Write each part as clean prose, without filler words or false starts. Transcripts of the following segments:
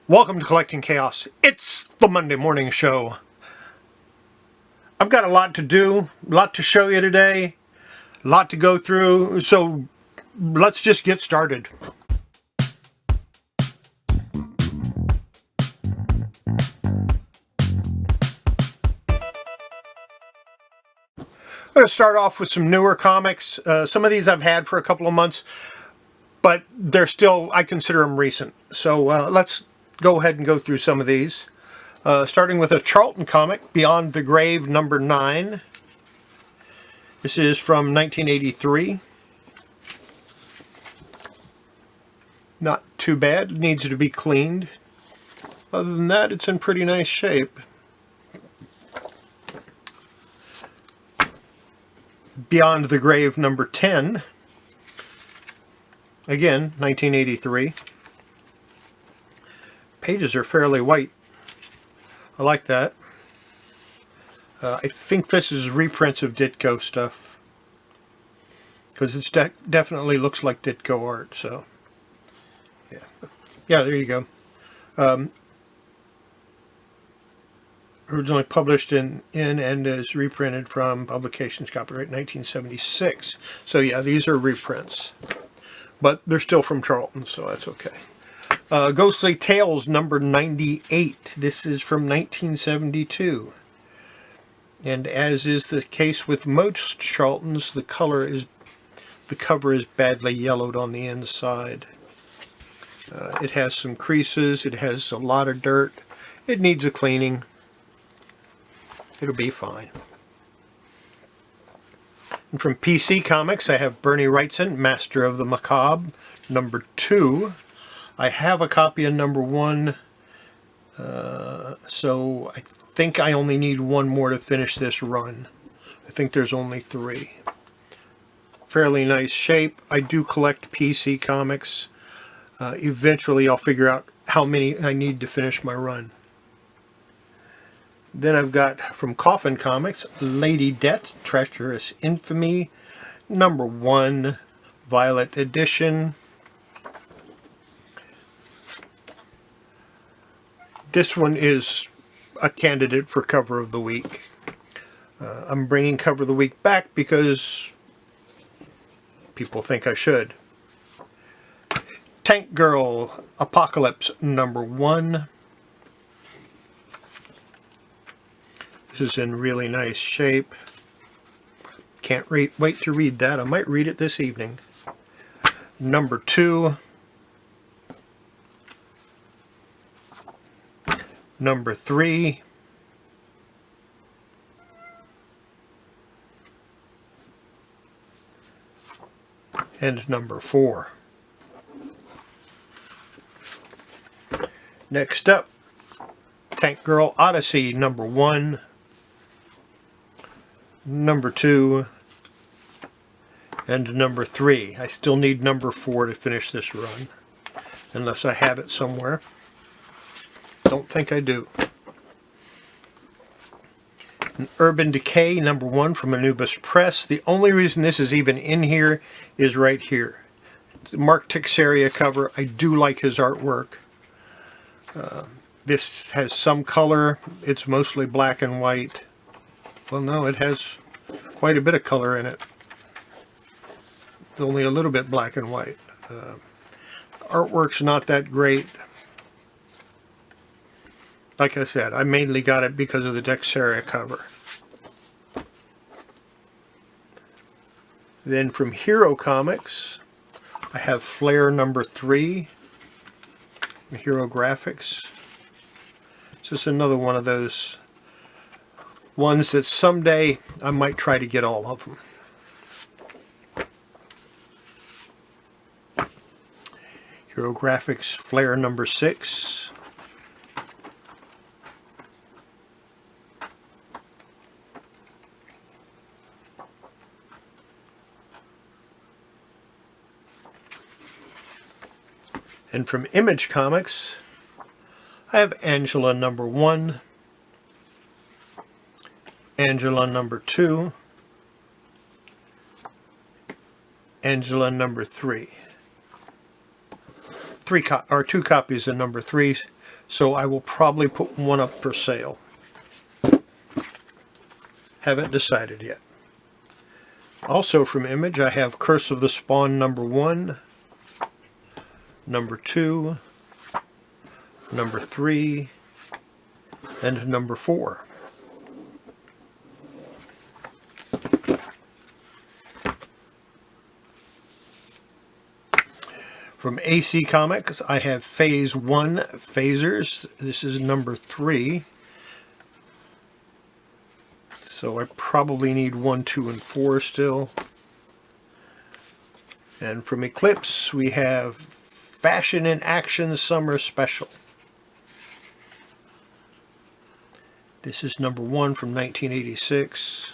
Welcome to Collecting Chaos. It's the Monday morning show. I've got a lot to do, a lot to show you today, a lot to go through, so let's just get started. I'm going to start off with some newer comics. Some of these I've had for a couple of months, but they're still, I consider them recent. So let's go ahead and go through some of these. Starting with a Charlton comic, Beyond the Grave, number 9. This is from 1983. Not too bad. It needs to be cleaned. Other than that, it's in pretty nice shape. Beyond the Grave, number 10. Again, 1983. Pages are fairly white. I like that. I think this is reprints of Ditko stuff, because it definitely looks like Ditko art. So, yeah, there you go. Originally published in and is reprinted from Publications, copyright 1976. So yeah, these are reprints, but they're still from Charlton, so that's okay. Ghostly Tales, number 98. This is from 1972. And as is the case with most Charltons, the cover is badly yellowed on the inside. It has some creases. It has a lot of dirt. It needs a cleaning. It'll be fine. And from PC Comics, I have Bernie Wrightson, Master of the Macabre, number 2. I have a copy of number 1, so I think I only need one more to finish this run. I think there's only 3. Fairly nice shape. I do collect PC Comics. Eventually I'll figure out how many I need to finish my run. Then I've got from Coffin Comics, Lady Death, Treacherous Infamy, number 1, Violet Edition. This one is a candidate for Cover of the Week. I'm bringing Cover of the Week back because people think I should. Tank Girl, Apocalypse, number 1. This is in really nice shape. Can't wait to read that. I might read it this evening. Number 2. Number 3. And number 4. Next up, Tank Girl Odyssey, number 1. Number 2. And number 3. I still need number 4 to finish this run, unless I have it somewhere. Don't think I do. An Urban Decay, number 1 from Anubis Press. The only reason this is even in here is right here. It's the Mark Teixeira cover. I do like his artwork. This has some color. It's mostly black and white. Well, no, it has quite a bit of color in it. It's only a little bit black and white. Artwork's not that great. Like I said, I mainly got it because of the Teixeira cover. Then from Hero Comics, I have Flare number 3. Hero Graphics. It's just another one of those ones that someday I might try to get all of them. Hero Graphics Flare number 6. And from Image Comics, I have Angela number 1, Angela number 2, Angela number 3. two copies of number 3, so I will probably put one up for sale. Haven't decided yet. Also from Image, I have Curse of the Spawn number 1, number 2, number 3, and number 4. From AC Comics, I have Phase 1 Phasers. This is number 3. So I probably need 1, 2, and 4 still. And from Eclipse, we have Fashion in Action Summer Special. This is number 1 from 1986.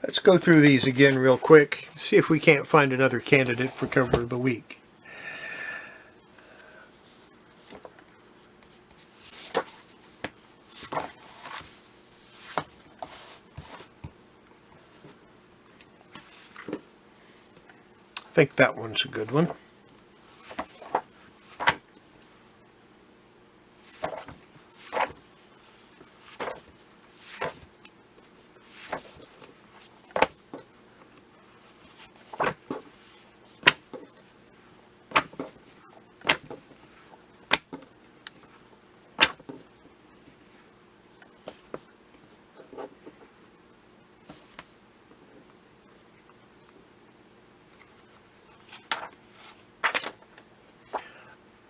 Let's go through these again real quick, see if we can't find another candidate for cover of the week. I think that one's a good one.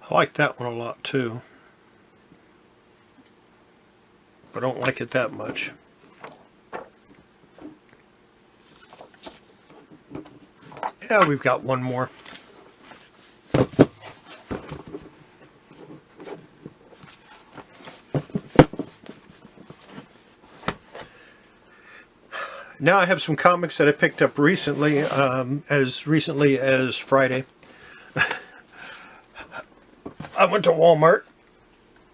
I like that one a lot too, but I don't like it that much. Yeah, we've got one more. Now I have some comics that I picked up recently, as recently as Friday. I went to Walmart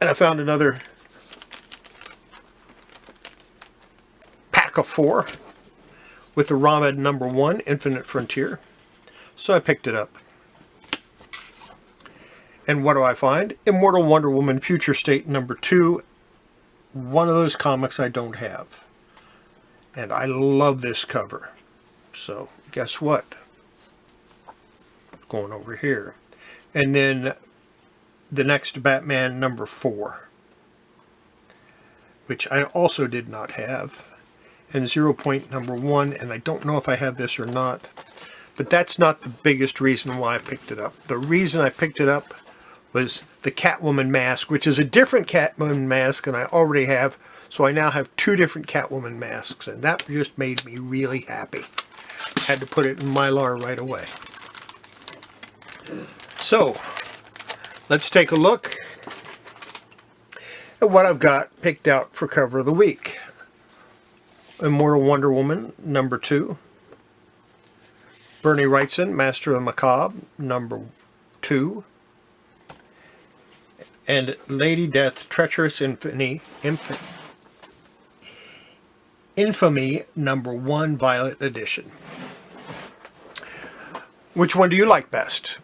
and I found another pack of 4 with the Ramed number 1, Infinite Frontier. So I picked it up. And what do I find? Immortal Wonder Woman Future State number 2. One of those comics I don't have. And I love this cover. So guess what? Going over here. And then the next Batman number 4, which I also did not have, and 0 Point number 1, and I don't know if I have this or not, but that's not the biggest reason why I picked it up. The reason I picked it up was the Catwoman mask, which is a different Catwoman mask than I already have, so I now have 2 different Catwoman masks, and that just made me really happy. Had to put it in Mylar right away. So let's take a look at what I've got picked out for cover of the week. Immortal Wonder Woman, number 2. Bernie Wrightson, Master of the Macabre, number 2. And Lady Death, Treacherous Infamy, number 1, Violet Edition. Which one do you like best?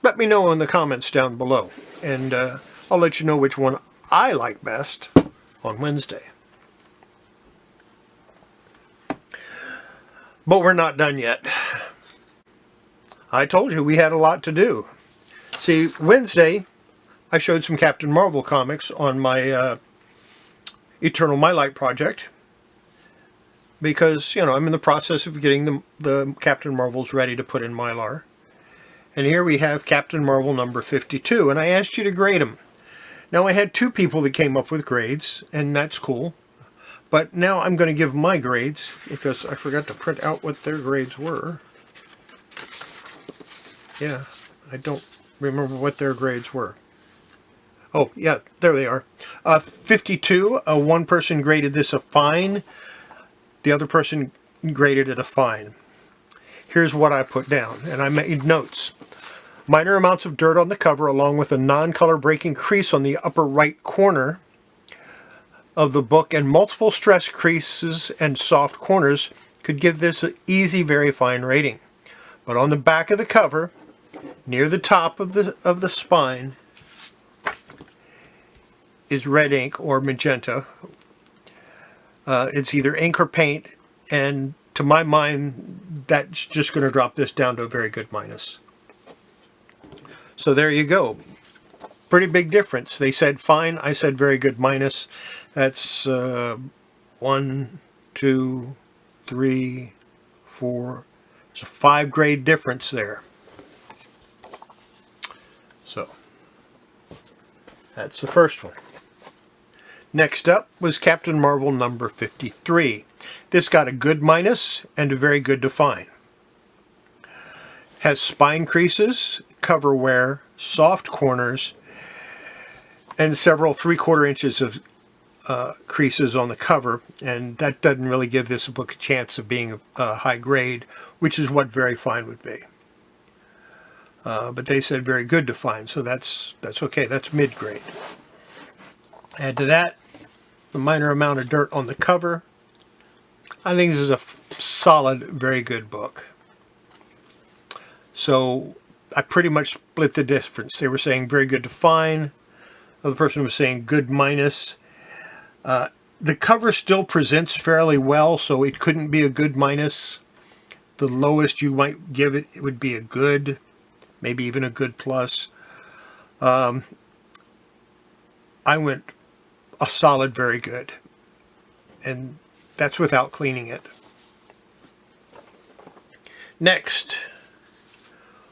Let me know in the comments down below, and I'll let you know which one I like best on Wednesday. But we're not done yet. I told you we had a lot to do. See, Wednesday I showed some Captain Marvel comics on my Eternal Mylite project, because, you know, I'm in the process of getting the Captain Marvels ready to put in Mylar. And here we have Captain Marvel number 52, and I asked you to grade them. Now I had 2 people that came up with grades, and that's cool. But now I'm going to give my grades, because I forgot to print out what their grades were. Yeah, I don't remember what their grades were. Oh, yeah, there they are. 52, one person graded this a fine. The other person graded it a fine. Here's what I put down, and I made notes. Minor amounts of dirt on the cover, along with a non-color breaking crease on the upper right corner of the book, and multiple stress creases and soft corners could give this an easy, very fine rating. But on the back of the cover, near the top of the spine, is red ink or magenta. It's either ink or paint, and to my mind, that's just going to drop this down to a very good minus. So there you go. Pretty big difference. They said fine, I said very good minus. That's 1, 2, 3, 4. There's a 5 grade difference there. So that's the first one. Next up was Captain Marvel number 53. This got a good minus and a very good to fine. Has spine creases, cover wear, soft corners, and several 3/4 inches of creases on the cover, and that doesn't really give this book a chance of being a high grade, which is what very fine would be. But they said very good to fine, so that's okay. That's mid grade. Add to that the minor amount of dirt on the cover. I think this is a solid, very good book. So I pretty much split the difference. They were saying very good to fine. The other person was saying good minus. The cover still presents fairly well, so it couldn't be a good minus. The lowest you might give it would be a good, maybe even a good plus. I went a solid very good, and that's without cleaning it. Next,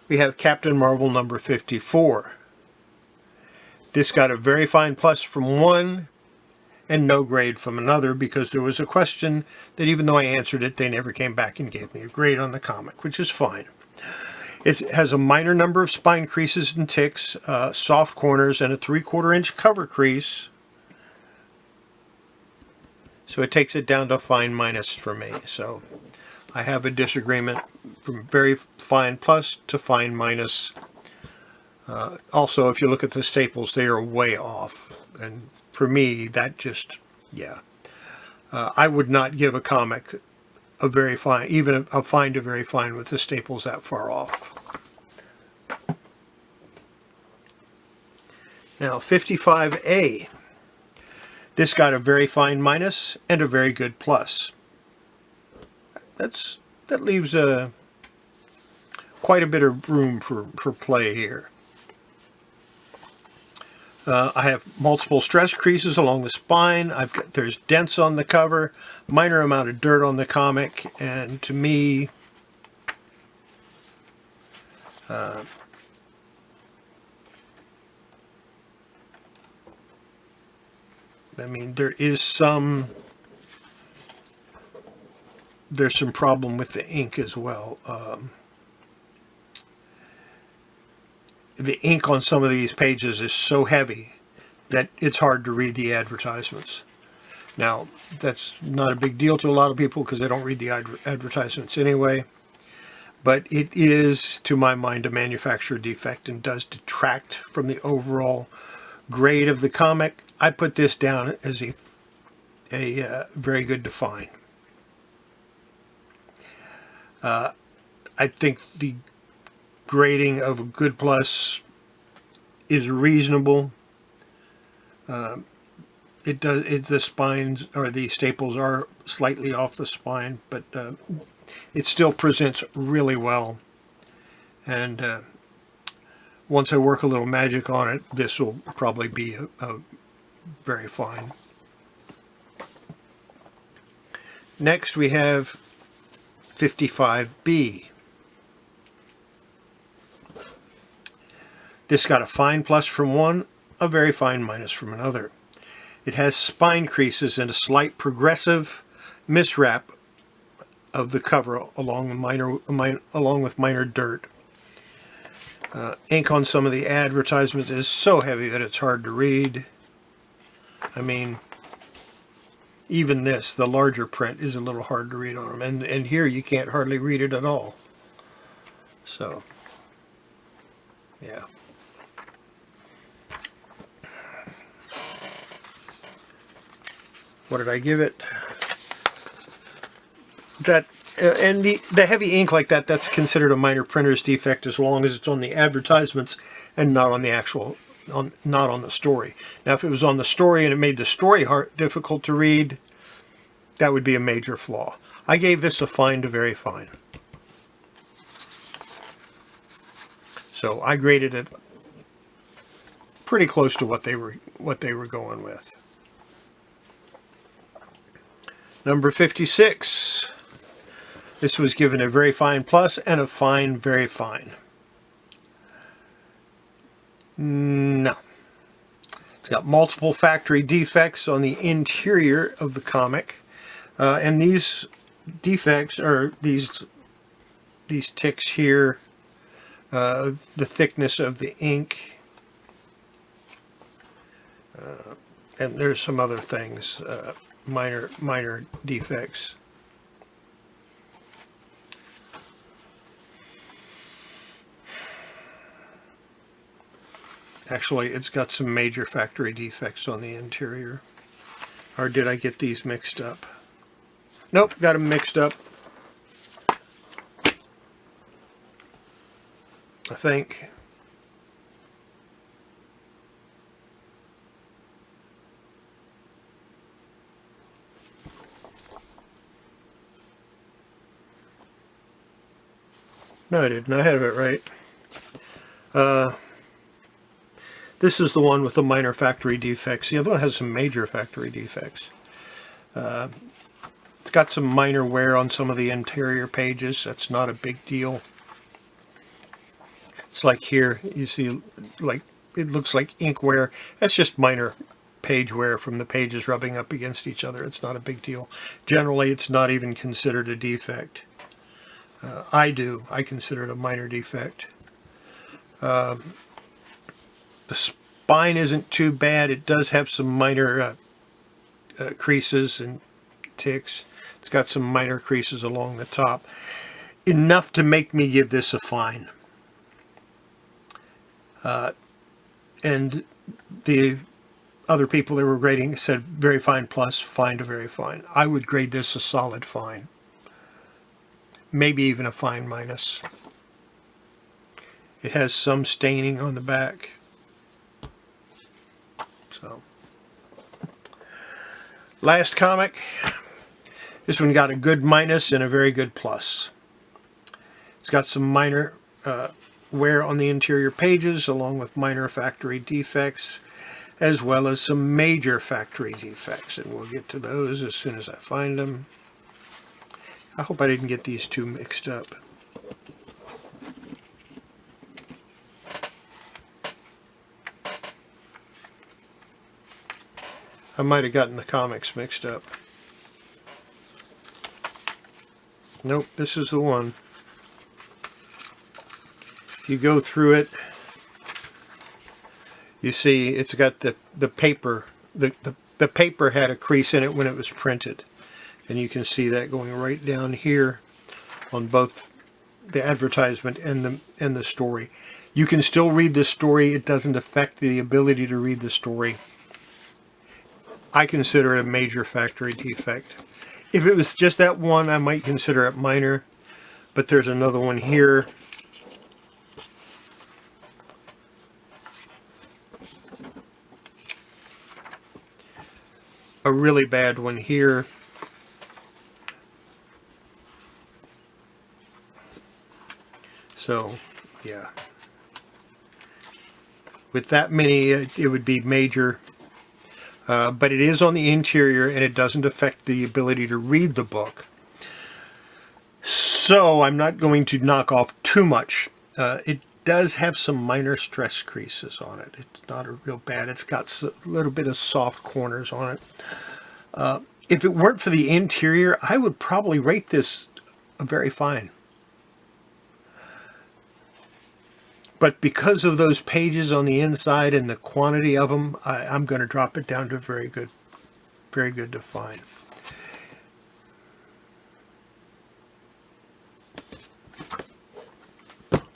we have Captain Marvel number 54. This got a very fine plus from one and no grade from another, because there was a question that even though I answered it, they never came back and gave me a grade on the comic, which is fine. It has a minor number of spine creases and ticks, soft corners, and a 3/4 inch cover crease. So it takes it down to fine minus for me. So I have a disagreement from very fine plus to fine minus. Also, if you look at the staples, they are way off. And for me, that just, yeah. I would not give a comic a very fine, even a fine to very fine with the staples that far off. Now, 55A. This got a very fine minus and a very good plus. That leaves quite a bit of room for play here. I have multiple stress creases along the spine. There's dents on the cover, minor amount of dirt on the comic, and to me, I mean, there's some problem with the ink as well. The ink on some of these pages is so heavy that it's hard to read the advertisements. Now, that's not a big deal to a lot of people because they don't read the advertisements anyway. But it is, to my mind, a manufacturer defect and does detract from the overall grade of the comic. I put this down as a very good to fine. I think the grading of a good plus is reasonable. The spines or the staples are slightly off the spine, but it still presents really well. And once I work a little magic on it, this will probably be a very fine. Next we have 55B. This got a fine plus from one, a very fine minus from another. It has spine creases and a slight progressive miswrap of the cover along with minor dirt. Ink on some of the advertisements is so heavy that it's hard to read. I mean, even this, the larger print, is a little hard to read on them. And here you can't hardly read it at all. So, yeah. What did I give it? That and the heavy ink like that, that's considered a minor printer's defect as long as it's on the advertisements and not on the actual, not on the story. Now, if it was on the story and it made the story difficult to read, that would be a major flaw. I gave this a fine to very fine. So I graded it pretty close to what they were going with. Number 56. This was given a very fine plus and a fine very fine. No. It's got multiple factory defects on the interior of the comic. And these defects are these ticks here, the thickness of the ink, and there's some other things, minor defects. Actually, it's got some major factory defects on the interior. Or did I get these mixed up? Nope, got them mixed up. I think. No, I didn't. I have it right. This is the one with the minor factory defects. The other one has some major factory defects. It's got some minor wear on some of the interior pages. That's not a big deal. It's like here, you see, like it looks like ink wear. That's just minor page wear from the pages rubbing up against each other. It's not a big deal. Generally, it's not even considered a defect. I consider it a minor defect. The spine isn't too bad. It does have some minor creases and ticks. It's got some minor creases along the top. Enough to make me give this a fine. And the other people that were grading said very fine plus, fine to very fine. I would grade this a solid fine. Maybe even a fine minus. It has some staining on the back. So, last comic. This one got a good minus and a very good plus. It's got some minor wear on the interior pages along with minor factory defects as well as some major factory defects, and we'll get to those as soon as I find them. I hope I didn't get these two mixed up. I might have gotten the comics mixed up. Nope, this is the one. If you go through it, you see it's got the paper. The paper had a crease in it when it was printed. And you can see that going right down here on both the advertisement and the story. You can still read the story. It doesn't affect the ability to read the story. I consider it a major factory defect. If it was just that one, I might consider it minor. But there's another one here. A really bad one here. So, yeah. With that many, it would be major. But it is on the interior, and it doesn't affect the ability to read the book. So, I'm not going to knock off too much. It does have some minor stress creases on it. It's not a real bad. It's got a little bit of soft corners on it. If it weren't for the interior, I would probably rate this a very fine. But because of those pages on the inside and the quantity of them, I'm going to drop it down to very good to fine.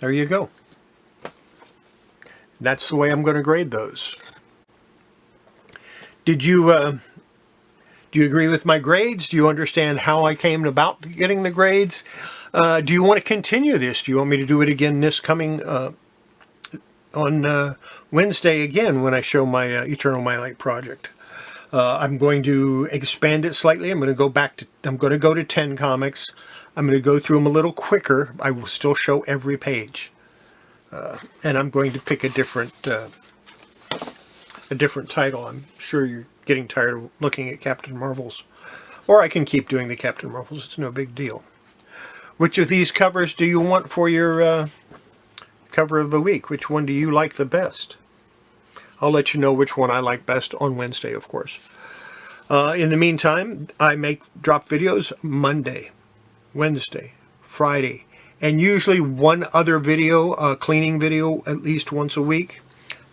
There you go. That's the way I'm going to grade those. Did you Do you agree with my grades? Do you understand how I came about getting the grades? Do you want to continue this? Do you want me to do it again this coming on Wednesday again when I show my Eternal Mylite project? I'm going to expand it slightly. I'm going to go to 10 comics. I'm going to go through them a little quicker. I will still show every page. And I'm going to pick a different title. I'm sure you're getting tired of looking at Captain Marvels. Or I can keep doing the Captain Marvels. It's no big deal. Which of these covers do you want for your cover of the week? Which one do you like the best? I'll let you know which one I like best on Wednesday, of course. In the meantime, I drop videos Monday, Wednesday, Friday, and usually one other video, a cleaning video, at least once a week.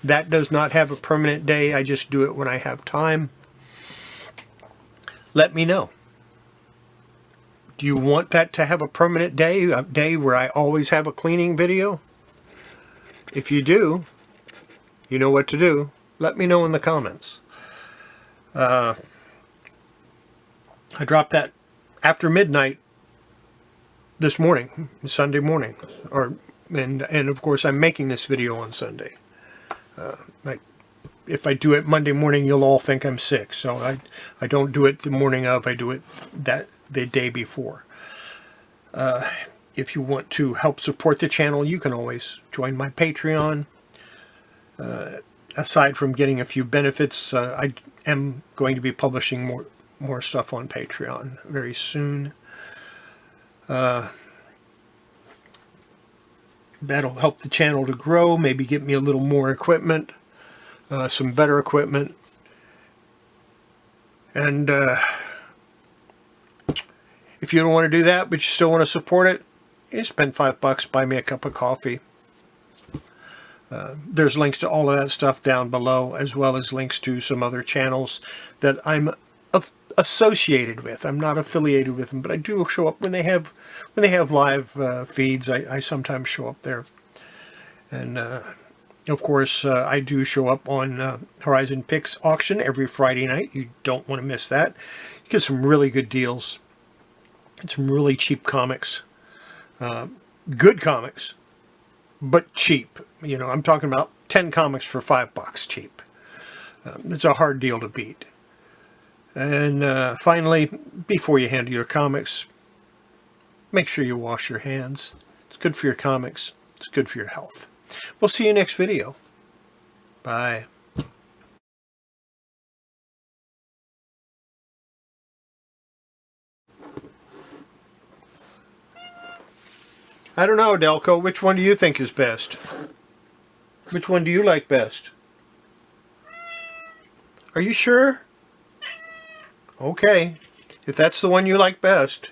That does not have a permanent day. I just do it when I have time. Let me know. Do you want that to have a permanent day, a day where I always have a cleaning video? If you do, you know what to do. Let me know in the comments. I dropped that after midnight this morning, Sunday morning, and of course I'm making this video on Sunday. If I do it Monday morning, you'll all think I'm sick. So I don't do it the morning of. I do it the day before. If you want to help support the channel, you can always join my Patreon. Aside from getting a few benefits, I am going to be publishing more stuff on Patreon very soon. That'll help the channel to grow, maybe get me a little more equipment, some better equipment. And if you don't want to do that, but you still want to support it, you spend $5, buy me a cup of coffee. There's links to all of that stuff down below, as well as links to some other channels that I'm associated with. I'm not affiliated with them, but I do show up when they have live feeds. I sometimes show up there, and of course I do show up on Horizon Picks auction every Friday night. You don't want to miss that. You get some really good deals and some really cheap comics, good comics, but cheap. You know, I'm talking about 10 comics for $5 cheap. It's a hard deal to beat. And finally, before you handle your comics, make sure you wash your hands. It's good for your comics. It's good for your health. We'll see you next video. Bye. I don't know, Delco. Which one do you think is best? Which one do you like best? Are you sure? Okay. If that's the one you like best.